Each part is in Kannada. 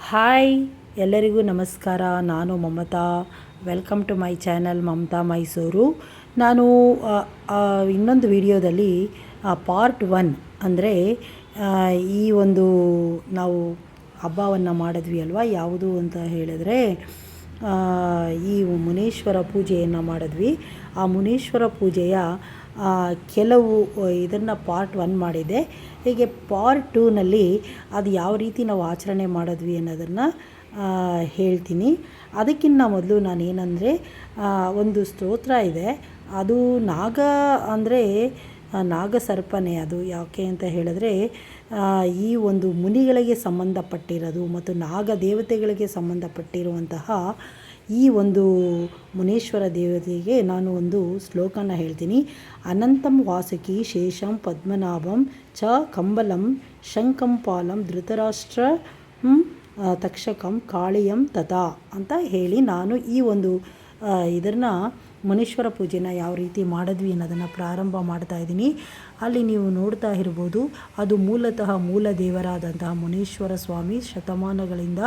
ಹಾಯ್, ಎಲ್ಲರಿಗೂ ನಮಸ್ಕಾರ. ನಾನು Mamata. Welcome to my channel Mamata Mysuru. ನಾನು ಇನ್ನೊಂದು ವಿಡಿಯೋದಲ್ಲಿ ಪಾರ್ಟ್ 1 ಅಂದರೆ ಈ ಒಂದು ನಾವು ಹಬ್ಬವನ್ನು ಮಾಡಿದ್ವಿ ಅಲ್ವಾ, ಯಾವುದು ಅಂತ ಹೇಳಿದ್ರೆ ಈ ಮುನೇಶ್ವರ ಪೂಜೆಯನ್ನು ಮಾಡಿದ್ವಿ. ಆ ಮುನೇಶ್ವರ ಪೂಜೆಯ ಕೆಲವು ಇದನ್ನು ಪಾರ್ಟ್ 1 ಮಾಡಿದೆ. ಹೀಗೆ ಪಾರ್ಟ್ 2ನಲ್ಲಿ ಅದು ಯಾವ ರೀತಿ ನಾವು ಆಚರಣೆ ಮಾಡಿದ್ವಿ ಅನ್ನೋದನ್ನು ಹೇಳ್ತೀನಿ. ಅದಕ್ಕಿಂತ ಮೊದಲು ನಾನೇನೆಂದರೆ ಒಂದು ಸ್ತೋತ್ರ ಇದೆ. ಅದು ನಾಗ ಅಂದರೆ ನಾಗಸರ್ಪನೆ. ಅದು ಯಾಕೆ ಅಂತ ಹೇಳಿದ್ರೆ ಈ ಒಂದು ಮುನಿಗಳಿಗೆ ಸಂಬಂಧಪಟ್ಟಿರೋದು ಮತ್ತು ನಾಗ ದೇವತೆಗಳಿಗೆ ಸಂಬಂಧಪಟ್ಟಿರುವಂತಹ ಈ ಒಂದು ಮುನೇಶ್ವರ ದೇವತೆಗೆ ನಾನು ಒಂದು ಶ್ಲೋಕನ ಹೇಳ್ತೀನಿ. ಅನಂತಂ ವಾಸುಕಿ ಶೇಷಂ ಪದ್ಮನಾಭಂ ಚ ಕಂಬಲಂ ಶಂಕಂ ಪಾಲಂ ಧೃತರಾಷ್ಟ್ರ ತಕ್ಷಕಂ ಕಾಳಿಯಂ ತಥಾ ಅಂತ ಹೇಳಿ ನಾನು ಈ ಒಂದು ಇದನ್ನು ಮುನೇಶ್ವರ ಪೂಜೆನ ಯಾವ ರೀತಿ ಮಾಡಿದ್ವಿ ಅನ್ನೋದನ್ನು ಪ್ರಾರಂಭ ಮಾಡ್ತಾ ಇದ್ದೀನಿ. ಅಲ್ಲಿ ನೀವು ನೋಡ್ತಾ ಇರ್ಬೋದು, ಅದು ಮೂಲತಃ ಮೂಲ ದೇವರಾದಂತಹ ಮುನೇಶ್ವರ ಸ್ವಾಮಿ ಶತಮಾನಗಳಿಂದ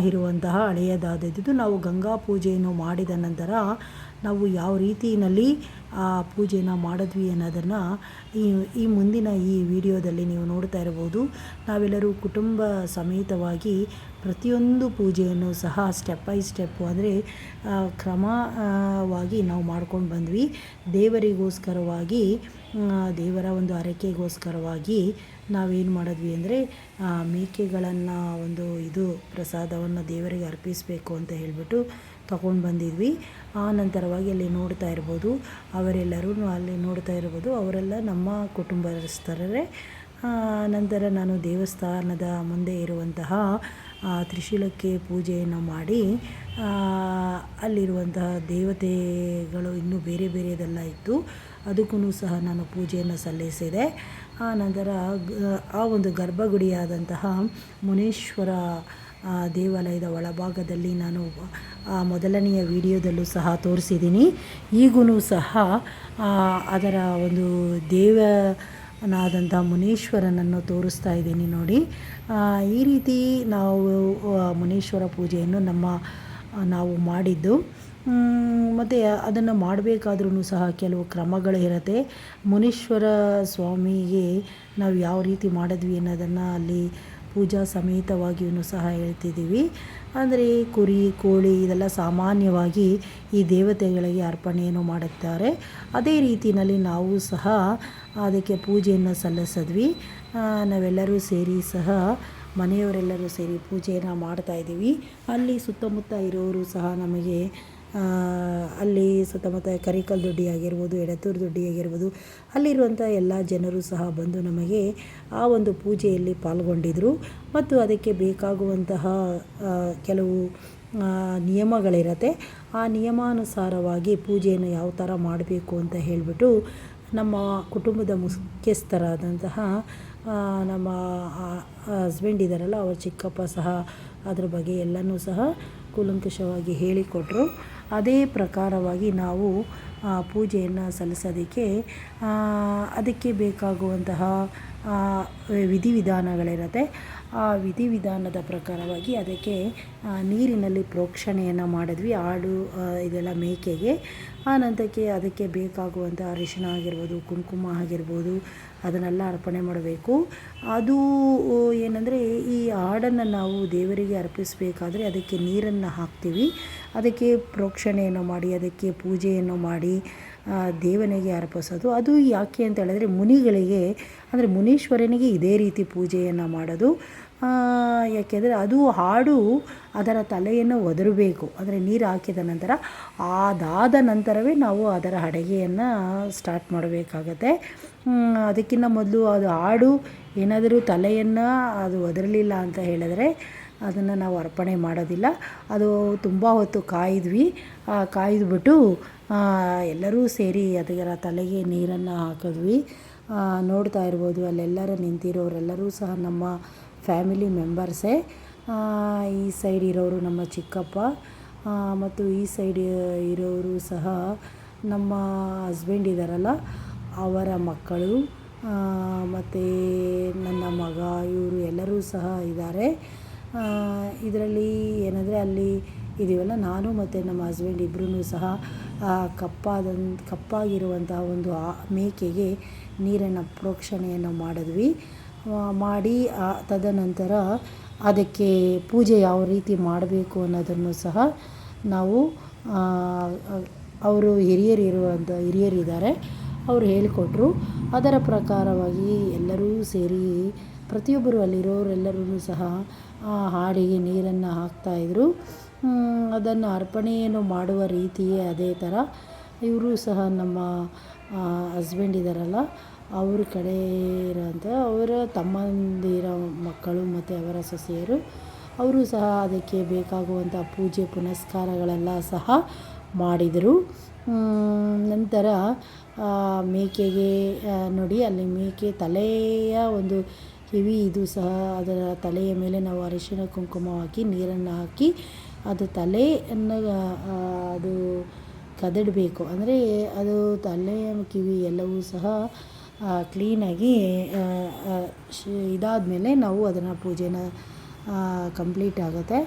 ಇರುವಂತಹ ಹಳೆಯದಾದದ್ದು. ನಾವು ಗಂಗಾ ಪೂಜೆಯನ್ನು ಮಾಡಿದ ನಂತರ ನಾವು ಯಾವ ರೀತಿಯಲ್ಲಿ ಆ ಪೂಜೆನ ಮಾಡಿದ್ವಿ ಅನ್ನೋದನ್ನು ಈ ಮುಂದಿನ ಈ ವಿಡಿಯೋದಲ್ಲಿ ನೀವು ನೋಡ್ತಾ ಇರ್ಬೋದು. ನಾವೆಲ್ಲರೂ ಕುಟುಂಬ ಸಮೇತವಾಗಿ ಪ್ರತಿಯೊಂದು ಪೂಜೆಯನ್ನು ಸಹ ಸ್ಟೆಪ್ ಬೈ ಸ್ಟೆಪ್ಪು ಅಂದರೆ ಕ್ರಮವಾಗಿ ನಾವು ಮಾಡ್ಕೊಂಡು ಬಂದ್ವಿ. ದೇವರಿಗೋಸ್ಕರವಾಗಿ, ದೇವರ ಒಂದು ಹರಕೆಗೋಸ್ಕರವಾಗಿ ನಾವೇನು ಮಾಡಿದ್ವಿ ಅಂದರೆ ಮೇಕೆಗಳನ್ನು ಒಂದು ಪ್ರಸಾದವನ್ನು ದೇವರಿಗೆ ಅರ್ಪಿಸಬೇಕು ಅಂತ ಹೇಳಿಬಿಟ್ಟು ತಗೊಂಡು ಬಂದಿದ್ವಿ. ಆ ನಂತರವಾಗಿ ಅಲ್ಲಿ ನೋಡ್ತಾ ಇರ್ಬೋದು, ಅವರೆಲ್ಲ ನಮ್ಮ ಕುಟುಂಬಸ್ಥರೇ. ನಂತರ ನಾನು ದೇವಸ್ಥಾನದ ಮುಂದೆ ಇರುವಂತಹ ತ್ರಿಶೂಲಕ್ಕೆ ಪೂಜೆಯನ್ನು ಮಾಡಿ ಅಲ್ಲಿರುವಂತಹ ದೇವತೆಗಳು ಇನ್ನೂ ಬೇರೆ ಬೇರೆದೆಲ್ಲ ಇತ್ತು, ಅದಕ್ಕೂ ಸಹ ನಾನು ಪೂಜೆಯನ್ನು ಸಲ್ಲಿಸಿದೆ. ಆ ನಂತರ ಆ ಒಂದು ಗರ್ಭಗುಡಿಯಾದಂತಹ ಮುನೇಶ್ವರ ದೇವಾಲಯದ ಒಳಭಾಗದಲ್ಲಿ ನಾನು ಮೊದಲನೆಯ ವಿಡಿಯೋದಲ್ಲೂ ಸಹ ತೋರಿಸಿದ್ದೀನಿ. ಈಗೂ ಸಹ ಅದರ ಒಂದು ದೇವನಾದಂಥ ಮುನೇಶ್ವರನನ್ನು ತೋರಿಸ್ತಾ ಇದ್ದೀನಿ ನೋಡಿ. ಈ ರೀತಿ ನಾವು ಮುನೇಶ್ವರ ಪೂಜೆಯನ್ನು ನಾವು ಮಾಡಿದ್ದು. ಮತ್ತು ಅದನ್ನು ಮಾಡಬೇಕಾದ್ರೂ ಸಹ ಕೆಲವು ಕ್ರಮಗಳು ಇರುತ್ತೆ. ಮುನೇಶ್ವರ ಸ್ವಾಮಿಗೆ ನಾವು ಯಾವ ರೀತಿ ಮಾಡಿದ್ವಿ ಅನ್ನೋದನ್ನು ಅಲ್ಲಿ ಪೂಜಾ ಸಮೇತವಾಗಿಯೂ ಸಹ ಹೇಳ್ತಿದ್ದೀವಿ. ಅಂದರೆ ಕುರಿ, ಕೋಳಿ ಇದೆಲ್ಲ ಸಾಮಾನ್ಯವಾಗಿ ಈ ದೇವತೆಗಳಿಗೆ ಅರ್ಪಣೆಯನ್ನು ಮಾಡುತ್ತಾರೆ. ಅದೇ ರೀತಿಯಲ್ಲಿ ನಾವು ಸಹ ಅದಕ್ಕೆ ಪೂಜೆಯನ್ನು ಸಲ್ಲಿಸಿದ್ವಿ. ನಾವೆಲ್ಲರೂ ಸೇರಿ ಸಹ ಮನೆಯವರೆಲ್ಲರೂ ಸೇರಿ ಪೂಜೆಯನ್ನು ಮಾಡ್ತಾಯಿದ್ದೀವಿ. ಅಲ್ಲಿ ಸುತ್ತಮುತ್ತ ಇರೋರು ಸಹ ನಮಗೆ ಅಲ್ಲಿ ಸುತ್ತಮುತ್ತ ಕರಿಕಲ್ ದೊಡ್ಡಿ ಆಗಿರ್ಬೋದು, ಎಡತೂರು ದೊಡ್ಡಿ ಆಗಿರ್ಬೋದು, ಅಲ್ಲಿರುವಂಥ ಎಲ್ಲ ಜನರು ಸಹ ಬಂದು ನಮಗೆ ಆ ಒಂದು ಪೂಜೆಯಲ್ಲಿ ಪಾಲ್ಗೊಂಡಿದ್ದರು. ಮತ್ತು ಅದಕ್ಕೆ ಬೇಕಾಗುವಂತಹ ಕೆಲವು ನಿಯಮಗಳಿರತ್ತೆ. ಆ ನಿಯಮಾನುಸಾರವಾಗಿ ಪೂಜೆಯನ್ನು ಯಾವ ಥರ ಮಾಡಬೇಕು ಅಂತ ಹೇಳಿಬಿಟ್ಟು ನಮ್ಮ ಕುಟುಂಬದ ಮುಖ್ಯಸ್ಥರಾದಂತಹ ನಮ್ಮ ಹಸ್ಬೆಂಡ್ ಇದ್ದಾರಲ್ಲ, ಅವ್ರ ಚಿಕ್ಕಪ್ಪ ಸಹ ಅದ್ರ ಬಗ್ಗೆ ಎಲ್ಲನೂ ಸಹ ಕೂಲಂಕಷವಾಗಿ ಹೇಳಿಕೊಟ್ರು. ಅದೇ ಪ್ರಕಾರವಾಗಿ ನಾವು ಪೂಜೆಯನ್ನು ಸಲ್ಲಿಸೋದಕ್ಕೆ ಅದಕ್ಕೆ ಬೇಕಾಗುವಂತಹ ವಿಧಿವಿಧಾನಗಳಿರುತ್ತೆ. ಆ ವಿಧಿವಿಧಾನದ ಪ್ರಕಾರವಾಗಿ ಅದಕ್ಕೆ ನೀರಿನಲ್ಲಿ ಪ್ರೋಕ್ಷಣೆಯನ್ನು ಮಾಡಿದ್ವಿ, ಆಡು ಇದೆಲ್ಲ ಮೇಕೆಗೆ. ಆ ನಂತರಕ್ಕೆ ಅದಕ್ಕೆ ಬೇಕಾಗುವಂಥ ಅರಿಶಿಣ ಆಗಿರ್ಬೋದು, ಕುಂಕುಮ ಆಗಿರ್ಬೋದು, ಅದನ್ನೆಲ್ಲ ಅರ್ಪಣೆ ಮಾಡಬೇಕು. ಅದು ಏನಂದರೆ ಈ ಆಡನ್ನು ನಾವು ದೇವರಿಗೆ ಅರ್ಪಿಸಬೇಕಾದ್ರೆ ಅದಕ್ಕೆ ನೀರನ್ನು ಹಾಕ್ತೀವಿ. ಅದಕ್ಕೆ ಪ್ರೋಕ್ಷಣೆಯನ್ನು ಮಾಡಿ ಅದಕ್ಕೆ ಪೂಜೆಯನ್ನು ಮಾಡಿ ದೇವನಿಗೆ ಅರ್ಪಿಸೋದು. ಅದು ಯಾಕೆ ಅಂತ ಹೇಳಿದ್ರೆ ಮುನಿಗಳಿಗೆ ಅಂದರೆ ಮುನೀಶ್ವರನಿಗೆ ಇದೇ ರೀತಿ ಪೂಜೆಯನ್ನು ಮಾಡೋದು. ಯಾಕೆಂದರೆ ಅದು ಹಾಡು ಅದರ ತಲೆಯನ್ನು ಒದರಬೇಕು. ಅಂದರೆ ನೀರು ಹಾಕಿದ ನಂತರ ಅದಾದ ನಂತರವೇ ನಾವು ಅದರ ಅಡುಗೆಯನ್ನು ಸ್ಟಾರ್ಟ್ ಮಾಡಬೇಕಾಗತ್ತೆ. ಅದಕ್ಕಿಂತ ಮೊದಲು ಅದು ಹಾಡು ಏನಾದರೂ ತಲೆಯನ್ನು ಅದು ಒದರಲಿಲ್ಲ ಅಂತ ಹೇಳಿದ್ರೆ ಅದನ್ನು ನಾವು ಅರ್ಪಣೆ ಮಾಡೋದಿಲ್ಲ. ಅದು ತುಂಬ ಹೊತ್ತು ಕಾಯ್ದುಬಿಟ್ಟು ಎಲ್ಲರೂ ಸೇರಿ ಅದರ ತಲೆಗೆ ನೀರನ್ನು ಹಾಕಿದ್ವಿ. ನೋಡ್ತಾ ಇರ್ಬೋದು, ಅಲ್ಲೆಲ್ಲರೂ ನಿಂತಿರೋರೆಲ್ಲರೂ ಸಹ ನಮ್ಮ ಫ್ಯಾಮಿಲಿ ಮೆಂಬರ್ಸೇ. ಈ ಸೈಡ್ ಇರೋರು ನಮ್ಮ ಚಿಕ್ಕಪ್ಪ ಮತ್ತು ಈ ಸೈಡ್ ಇರೋರು ಸಹ ನಮ್ಮ ಹಸ್ಬೆಂಡ್ ಇದ್ದಾರಲ್ಲ ಅವರ ಮಕ್ಕಳು ಮತ್ತು ನನ್ನ ಮಗ, ಇವರು ಎಲ್ಲರೂ ಸಹ ಇದ್ದಾರೆ. ಇದರಲ್ಲಿ ಏನಂದರೆ ಅಲ್ಲಿ ಇದೀವಲ್ಲ, ನಾನು ಮತ್ತು ನಮ್ಮ ಹಸ್ಬೆಂಡ್ ಇಬ್ಬರೂ ಸಹ ಕಪ್ಪಾಗಿರುವಂತಹ ಒಂದು ಮೇಕೆಗೆ ನೀರನ್ನು ಪ್ರೋಕ್ಷಣೆಯನ್ನು ಮಾಡಿದ್ವಿ. ಮಾಡಿ ತದನಂತರ ಅದಕ್ಕೆ ಪೂಜೆ ಯಾವ ರೀತಿ ಮಾಡಬೇಕು ಅನ್ನೋದನ್ನು ಸಹ ನಾವು ಅವರು ಹಿರಿಯರಿದ್ದಾರೆ, ಅವರು ಹೇಳಿಕೊಟ್ರು. ಅದರ ಪ್ರಕಾರವಾಗಿ ಎಲ್ಲರೂ ಸೇರಿ ಪ್ರತಿಯೊಬ್ಬರು ಅಲ್ಲಿರೋರೆಲ್ಲರೂ ಸಹ ಹಾಡಿಗೆ ನೀರನ್ನು ಹಾಕ್ತಾಯಿದ್ರು. ಅದನ್ನು ಅರ್ಪಣೆಯನ್ನು ಮಾಡುವ ರೀತಿಯೇ ಅದೇ ಥರ ಇವರು ಸಹ ನಮ್ಮ ಹಸ್ಬೆಂಡ್ ಇದ್ದಾರಲ್ಲ, ಅವ್ರ ಕಡೆ ಇರೋಂಥ ಅವರ ತಮ್ಮಂದಿರ ಮಕ್ಕಳು ಮತ್ತು ಅವರ ಸೊಸೆಯರು, ಅವರು ಸಹ ಅದಕ್ಕೆ ಬೇಕಾಗುವಂಥ ಪೂಜೆ ಪುನಸ್ಕಾರಗಳೆಲ್ಲ ಸಹ ಮಾಡಿದರು. ನಂತರ ಮೇಕೆಗೆ ನೋಡಿ, ಅಲ್ಲಿ ಮೇಕೆ ತಲೆಯ ಒಂದು ಕಿವಿ ಇದು ಸಹ ಅದರ ತಲೆಯ ಮೇಲೆ ನಾವು ಅರಿಶಿಣ ಕುಂಕುಮ ಹಾಕಿ ನೀರನ್ನು ಹಾಕಿ ಅದು ತಲೆಯನ್ನು ಅದು ಕದಡಬೇಕು. ಅಂದರೆ ಅದು ತಲೆಯ ಕಿವಿ ಎಲ್ಲವೂ ಸಹ ಕ್ಲೀನಾಗಿ ಇದಾದ ಮೇಲೆ ನಾವು ಅದನ್ನು ಪೂಜೆನ ಕಂಪ್ಲೀಟ್ ಆಗುತ್ತೆ.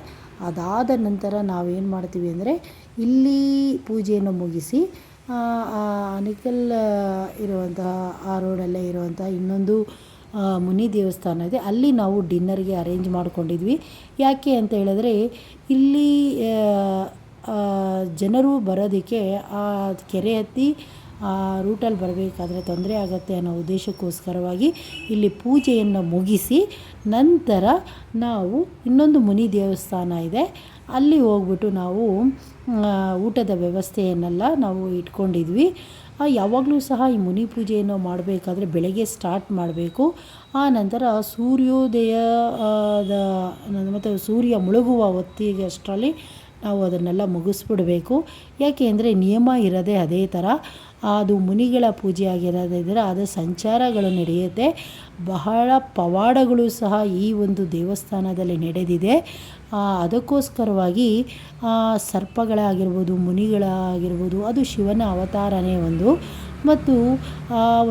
ಅದಾದ ನಂತರ ನಾವೇನು ಮಾಡ್ತೀವಿ ಅಂದರೆ, ಇಲ್ಲಿ ಪೂಜೆಯನ್ನು ಮುಗಿಸಿ ಆನೇಕಲ್ ಇರುವಂತಹ ಆ ರೋಡಲ್ಲೇ ಇರುವಂಥ ಇನ್ನೊಂದು ಮುನಿ ದೇವಸ್ಥಾನ ಇದೆ, ಅಲ್ಲಿ ನಾವು ಡಿನ್ನರ್ಗೆ ಅರೇಂಜ್ ಮಾಡ್ಕೊಂಡಿದ್ವಿ. ಯಾಕೆ ಅಂತ ಹೇಳಿದ್ರೆ, ಇಲ್ಲಿ ಜನರು ಬರೋದಕ್ಕೆ ಆ ಕೆರೆ ಹತ್ತಿ ರೂಟಲ್ಲಿ ಬರಬೇಕಾದ್ರೆ ತೊಂದರೆ ಆಗುತ್ತೆ ಅನ್ನೋ ಉದ್ದೇಶಕ್ಕೋಸ್ಕರವಾಗಿ ಇಲ್ಲಿ ಪೂಜೆಯನ್ನು ಮುಗಿಸಿ ನಂತರ ನಾವು ಇನ್ನೊಂದು ಮುನಿ ದೇವಸ್ಥಾನ ಇದೆ, ಅಲ್ಲಿ ಹೋಗ್ಬಿಟ್ಟು ನಾವು ಊಟದ ವ್ಯವಸ್ಥೆಯನ್ನೆಲ್ಲ ನಾವು ಇಟ್ಕೊಂಡಿದ್ವಿ. ಯಾವಾಗಲೂ ಸಹ ಈ ಮುನಿ ಪೂಜೆಯನ್ನು ಮಾಡಬೇಕಾದ್ರೆ ಬೆಳಗ್ಗೆ ಸ್ಟಾರ್ಟ್ ಮಾಡಬೇಕು. ಆ ನಂತರ ಸೂರ್ಯೋದಯದ ಮತ್ತು ಸೂರ್ಯ ಮುಳುಗುವ ಹೊತ್ತಿಗೆ ಅಷ್ಟರಲ್ಲಿ ನಾವು ಅದನ್ನೆಲ್ಲ ಮುಗಿಸ್ಬಿಡಬೇಕು. ಯಾಕೆ ಅಂದರೆ ನಿಯಮ ಇರೋದೇ ಅದೇ ಥರ. ಅದು ಮುನಿಗಳ ಪೂಜೆ ಆಗಿರೋದಿದ್ರೆ ಅದು ಸಂಚಾರಗಳು ನಡೆಯುತ್ತೆ. ಬಹಳ ಪವಾಡಗಳು ಸಹ ಈ ಒಂದು ದೇವಸ್ಥಾನದಲ್ಲಿ ನಡೆದಿದೆ. ಅದಕ್ಕೋಸ್ಕರವಾಗಿ ಸರ್ಪಗಳಾಗಿರ್ಬೋದು, ಮುನಿಗಳಾಗಿರ್ಬೋದು, ಅದು ಶಿವನ ಅವತಾರನೇ ಒಂದು. ಮತ್ತು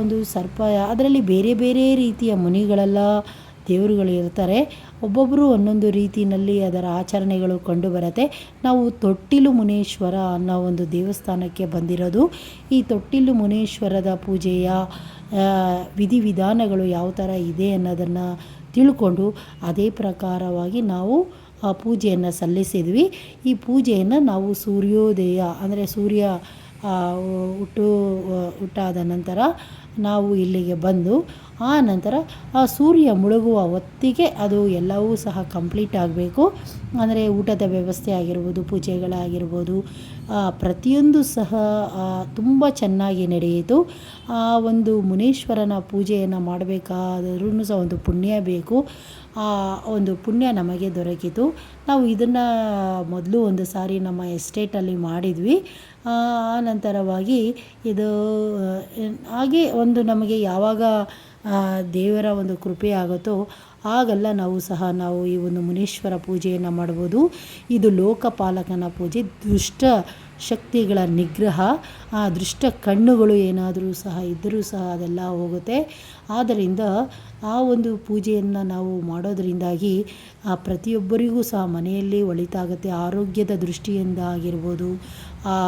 ಒಂದು ಸರ್ಪ, ಅದರಲ್ಲಿ ಬೇರೆ ಬೇರೆ ರೀತಿಯ ಮುನಿಗಳೆಲ್ಲ ದೇವರುಗಳು ಇರ್ತಾರೆ. ಒಬ್ಬೊಬ್ಬರು ಒಂದೊಂದು ರೀತಿಯಲ್ಲಿ ಅದರ ಆಚರಣೆಗಳು ಕಂಡುಬರುತ್ತೆ. ನಾವು ತೊಟ್ಟಿಲು ಮುನೇಶ್ವರ ಅನ್ನೋ ಒಂದು ದೇವಸ್ಥಾನಕ್ಕೆ ಬಂದಿರೋದು. ಈ ತೊಟ್ಟಿಲು ಮುನೇಶ್ವರದ ಪೂಜೆಯ ವಿಧಿವಿಧಾನಗಳು ಯಾವ ಥರ ಇದೆ ಅನ್ನೋದನ್ನು ತಿಳ್ಕೊಂಡು ಅದೇ ಪ್ರಕಾರವಾಗಿ ನಾವು ಆ ಪೂಜೆಯನ್ನು ಸಲ್ಲಿಸಿದ್ವಿ. ಈ ಪೂಜೆಯನ್ನು ನಾವು ಸೂರ್ಯೋದಯ ಅಂದರೆ ಸೂರ್ಯ ಹುಟ್ಟಾದ ನಂತರ ನಾವು ಇಲ್ಲಿಗೆ ಬಂದು ಆ ನಂತರ ಆ ಸೂರ್ಯ ಮುಳುಗುವ ಹೊತ್ತಿಗೆ ಅದು ಎಲ್ಲವೂ ಸಹ ಕಂಪ್ಲೀಟ್ ಆಗಬೇಕು. ಅಂದರೆ ಊಟದ ವ್ಯವಸ್ಥೆ ಆಗಿರ್ಬೋದು, ಪೂಜೆಗಳಾಗಿರ್ಬೋದು, ಪ್ರತಿಯೊಂದು ಸಹ ತುಂಬ ಚೆನ್ನಾಗಿ ನಡೆಯಿತು. ಆ ಒಂದು ಮುನೀಶ್ವರನ ಪೂಜೆಯನ್ನು ಮಾಡಬೇಕಾದ್ರೂ ಸಹ ಒಂದು ಪುಣ್ಯ ಬೇಕು. ಆ ಒಂದು ಪುಣ್ಯ ನಮಗೆ ದೊರಕಿತು. ನಾವು ಇದನ್ನು ಮೊದಲು ಒಂದು ಸಾರಿ ನಮ್ಮ ಎಸ್ಟೇಟಲ್ಲಿ ಮಾಡಿದ್ವಿ. ಆ ನಂತರವಾಗಿ ಇದು ಹಾಗೆ ಒಂದು ನಮಗೆ ಯಾವಾಗ ದೇವರ ಒಂದು ಕೃಪೆ ಆಗುತ್ತೋ ಆಗೆಲ್ಲ ನಾವು ಈ ಒಂದು ಮುನೀಶ್ವರ ಪೂಜೆಯನ್ನು ಮಾಡ್ಬೋದು. ಇದು ಲೋಕಪಾಲಕನ ಪೂಜೆ, ದುಷ್ಟ ಶಕ್ತಿಗಳ ನಿಗ್ರಹ, ದುಷ್ಟ ಕಣ್ಣುಗಳು ಏನಾದರೂ ಸಹ ಇದ್ದರೂ ಸಹ ಅದೆಲ್ಲ ಹೋಗುತ್ತೆ. ಆದ್ದರಿಂದ ಆ ಒಂದು ಪೂಜೆಯನ್ನು ನಾವು ಮಾಡೋದರಿಂದಾಗಿ ಪ್ರತಿಯೊಬ್ಬರಿಗೂ ಸಹ ಮನೆಯಲ್ಲಿ ಒಳಿತಾಗುತ್ತೆ. ಆರೋಗ್ಯದ ದೃಷ್ಟಿಯಿಂದ ಆಗಿರ್ಬೋದು,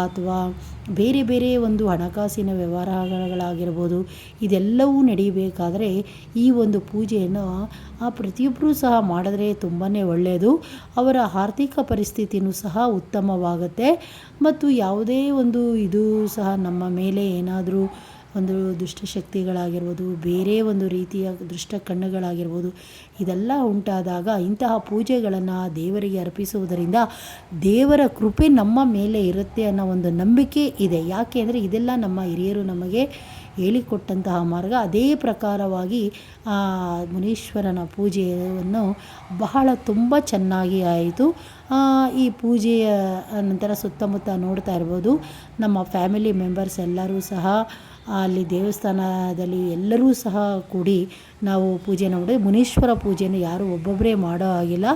ಅಥವಾ ಬೇರೆ ಬೇರೆ ಒಂದು ಹಣಕಾಸಿನ ವ್ಯವಹಾರಗಳಾಗಿರ್ಬೋದು, ಇದೆಲ್ಲವೂ ನಡೀಬೇಕಾದರೆ ಈ ಒಂದು ಪೂಜೆಯನ್ನು ಪ್ರತಿಯೊಬ್ಬರೂ ಸಹ ಮಾಡಿದ್ರೆ ತುಂಬಾ ಒಳ್ಳೆಯದು. ಅವರ ಆರ್ಥಿಕ ಪರಿಸ್ಥಿತಿಯೂ ಸಹ ಉತ್ತಮವಾಗುತ್ತೆ. ಮತ್ತು ಯಾವುದೇ ಒಂದು ಇದು ಸಹ ನಮ್ಮ ಮೇಲೆ ಏನಾದರೂ ಒಂದು ದುಷ್ಟಶಕ್ತಿಗಳಾಗಿರ್ಬೋದು, ಬೇರೆ ಒಂದು ರೀತಿಯ ದುಷ್ಟ ಕಣ್ಣುಗಳಾಗಿರ್ಬೋದು, ಇದೆಲ್ಲ ಉಂಟಾದಾಗ ಇಂತಹ ಪೂಜೆಗಳನ್ನು ದೇವರಿಗೆ ಅರ್ಪಿಸುವುದರಿಂದ ದೇವರ ಕೃಪೆ ನಮ್ಮ ಮೇಲೆ ಇರುತ್ತೆ ಅನ್ನೋ ಒಂದು ನಂಬಿಕೆ ಇದೆ. ಯಾಕೆ ಅಂದರೆ ಇದೆಲ್ಲ ನಮ್ಮ ಹಿರಿಯರು ನಮಗೆ ಹೇಳಿಕೊಟ್ಟಂತಹ ಮಾರ್ಗ. ಅದೇ ಪ್ರಕಾರವಾಗಿ ಮುನೀಶ್ವರನ ಪೂಜೆಯನ್ನು ಬಹಳ ತುಂಬ ಚೆನ್ನಾಗಿ ಆಯಿತು. ಈ ಪೂಜೆಯ ನಂತರ ಸುತ್ತಮುತ್ತ ನೋಡ್ತಾ ಇರ್ಬೋದು, ನಮ್ಮ ಫ್ಯಾಮಿಲಿ ಮೆಂಬರ್ಸ್ ಎಲ್ಲರೂ ಸಹ ಅಲ್ಲಿ ದೇವಸ್ಥಾನದಲ್ಲಿ ಎಲ್ಲರೂ ಸಹ ಕೂಡಿ ನಾವು ಪೂಜೆ ಮಾಡಿ, ಮುನೀಶ್ವರ ಪೂಜೆಯನ್ನು ಯಾರು ಒಬ್ಬೊಬ್ಬರೇ ಮಾಡೋ ಹಾಗಿಲ್ಲ,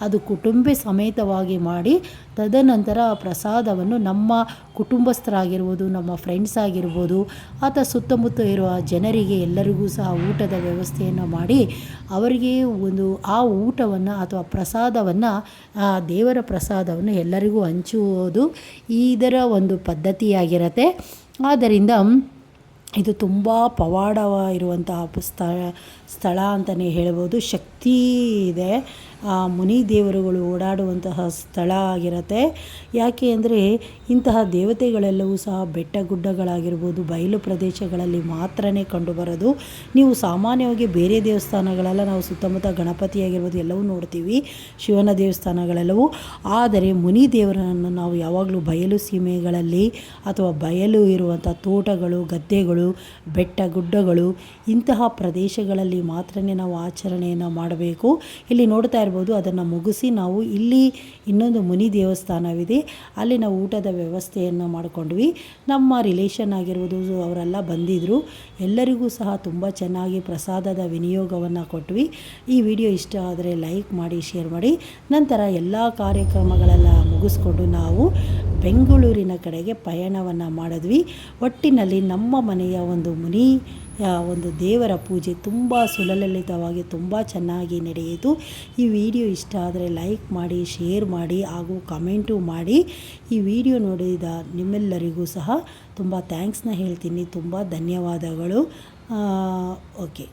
ಅದು ಕುಟುಂಬ ಸಮೇತವಾಗಿ ಮಾಡಿ ತದನಂತರ ಪ್ರಸಾದವನ್ನು ನಮ್ಮ ಕುಟುಂಬಸ್ಥರಾಗಿರ್ಬೋದು, ನಮ್ಮ ಫ್ರೆಂಡ್ಸ್ ಆಗಿರ್ಬೋದು, ಅಥವಾ ಸುತ್ತಮುತ್ತ ಇರುವ ಜನರಿಗೆ ಎಲ್ಲರಿಗೂ ಸಹ ಊಟದ ವ್ಯವಸ್ಥೆಯನ್ನು ಮಾಡಿ ಅವರಿಗೆ ಆ ಊಟವನ್ನು ಅಥವಾ ಪ್ರಸಾದವನ್ನು, ದೇವರ ಪ್ರಸಾದವನ್ನು ಎಲ್ಲರಿಗೂ ಹಂಚುವುದು ಇದರ ಒಂದು ಪದ್ಧತಿಯಾಗಿರುತ್ತೆ. ಆದ್ದರಿಂದ ಇದು ತುಂಬ ಪವಾಡವಾಗಿರುವಂತಹ ಸ್ಥಳ ಅಂತಲೇ ಹೇಳ್ಬೋದು. ಶಕ್ತಿ ಇದೆ, ಮುನಿ ದೇವರುಗಳು ಓಡಾಡುವಂತಹ ಸ್ಥಳ ಆಗಿರುತ್ತೆ. ಯಾಕೆ ಅಂದರೆ ಇಂತಹ ದೇವತೆಗಳೆಲ್ಲವೂ ಸಹ ಬೆಟ್ಟ ಗುಡ್ಡಗಳಾಗಿರ್ಬೋದು, ಬಯಲು ಪ್ರದೇಶಗಳಲ್ಲಿ ಮಾತ್ರನೇ ಕಂಡುಬರೋದು. ನೀವು ಸಾಮಾನ್ಯವಾಗಿ ಬೇರೆ ದೇವಸ್ಥಾನಗಳೆಲ್ಲ ನಾವು ಸುತ್ತಮುತ್ತ ಗಣಪತಿ ಆಗಿರ್ಬೋದು ಎಲ್ಲವೂ ನೋಡ್ತೀವಿ, ಶಿವನ ದೇವಸ್ಥಾನಗಳೆಲ್ಲವೂ. ಆದರೆ ಮುನಿ ದೇವರನ್ನು ನಾವು ಯಾವಾಗಲೂ ಬಯಲು ಸೀಮೆಗಳಲ್ಲಿ ಅಥವಾ ಬಯಲು ಇರುವಂಥ ತೋಟಗಳು, ಗದ್ದೆಗಳು, ಬೆಟ್ಟ ಗುಡ್ಡಗಳು ಇಂತಹ ಪ್ರದೇಶಗಳಲ್ಲಿ ಮಾತ್ರನೇ ನಾವು ಆಚರಣೆಯನ್ನು ಮಾಡಬೇಕು. ಇಲ್ಲಿ ನೋಡ್ತಾ ಇರ್ಬೋದು, ಅದನ್ನು ಮುಗಿಸಿ ನಾವು ಇಲ್ಲಿ ಇನ್ನೊಂದು ಮುನಿ ದೇವಸ್ಥಾನವಿದೆ, ಅಲ್ಲಿ ನಾವು ಊಟದ ವ್ಯವಸ್ಥೆಯನ್ನು ಮಾಡಿಕೊಂಡ್ವಿ. ನಮ್ಮ ರಿಲೇಷನ್ ಆಗಿರ್ಬೋದು ಅವರೆಲ್ಲ ಬಂದಿದ್ದರು. ಎಲ್ಲರಿಗೂ ಸಹ ತುಂಬ ಚೆನ್ನಾಗಿ ಪ್ರಸಾದದ ವಿನಿಯೋಗವನ್ನು ಕೊಟ್ವಿ. ಈ ವಿಡಿಯೋ ಇಷ್ಟ ಆದರೆ ಲೈಕ್ ಮಾಡಿ, ಶೇರ್ ಮಾಡಿ. ನಂತರ ಎಲ್ಲ ಕಾರ್ಯಕ್ರಮಗಳೆಲ್ಲ ಮುಗಿಸ್ಕೊಂಡು ನಾವು ಬೆಂಗಳೂರಿನ ಕಡೆಗೆ ಪಯಣವನ್ನು ಮಾಡಿದ್ವಿ. ಒಟ್ಟಿನಲ್ಲಿ ನಮ್ಮ ಮನೆಯ ಒಂದು ದೇವರ ಪೂಜೆ ತುಂಬ ಸುಲಲಿತವಾಗಿ ತುಂಬ ಚೆನ್ನಾಗಿ ನಡೆಯಿತು. ಈ ವಿಡಿಯೋ ಇಷ್ಟ ಆದರೆ ಲೈಕ್ ಮಾಡಿ, ಶೇರ್ ಮಾಡಿ ಹಾಗೂ ಕಮೆಂಟು ಮಾಡಿ. ಈ ವಿಡಿಯೋ ನೋಡಿದ ನಿಮ್ಮೆಲ್ಲರಿಗೂ ಸಹ ತುಂಬ ಥ್ಯಾಂಕ್ಸ್ನ ಹೇಳ್ತೀನಿ. ತುಂಬ ಧನ್ಯವಾದಗಳು. ಓಕೆ.